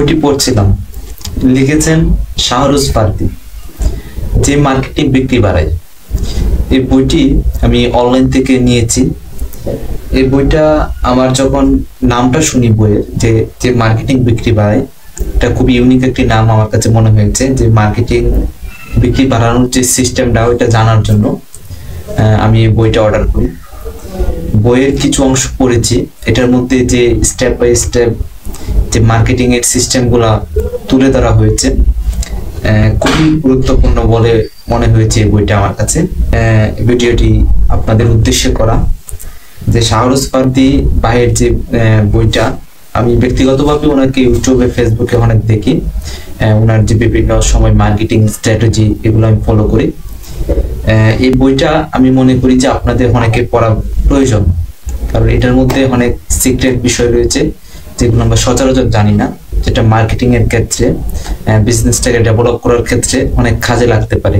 বইটি পড়ছিলাম, লিখেছেন শাহরুজ ফার্দি, যে মার্কেটিং বিক্রি বাড়ায়। এই বইটি আমি অনলাইন থেকে নিয়েছি। এই বইটা আমার যখন নামটা শুনি বইয়ের, যে যে মার্কেটিং বিক্রি বাড়ায়, এটা খুব ইউনিক একটি নাম আমার কাছে মনে হয়েছে। যে মার্কেটিং বিক্রি বাড়ানোর যে সিস্টেমটা, ওইটা জানার জন্য আমি এই বইটা অর্ডার করি। বইয়ের কিছু অংশ পড়েছি, এটার মধ্যে যে স্টেপ বাই স্টেপ যে মার্কেটিং এর সিস্টেমগুলা তুলে ধরা হয়েছে, খুবই গুরুত্বপূর্ণ বলে মনে হয়েছে এই বইটা আমার কাছে। ভিডিওটি আপনাদের উদ্দেশ্যে করা। যে শাহরুজ ফার্দি ভাইয়ের যে বইটা, আমি ব্যক্তিগতভাবে ওনাকে ইউটিউবে, ফেসবুকে অনেক দেখি। ওনার যে বিভিন্ন সময় মার্কেটিং স্ট্র্যাটেজি, এগুলো আমি ফলো করি। এই বইটা আমি মনে করি যে আপনাদের অনেকে পড়া প্রয়োজন, কারণ এটার মধ্যে অনেক সিক্রেট বিষয় রয়েছে যেগুলো আমরা সচরাচর জানি না, যেটা মার্কেটিং এর ক্ষেত্রে, বিজনেসটাকে ডেভেলপ করার ক্ষেত্রে অনেক কাজে লাগতে পারে।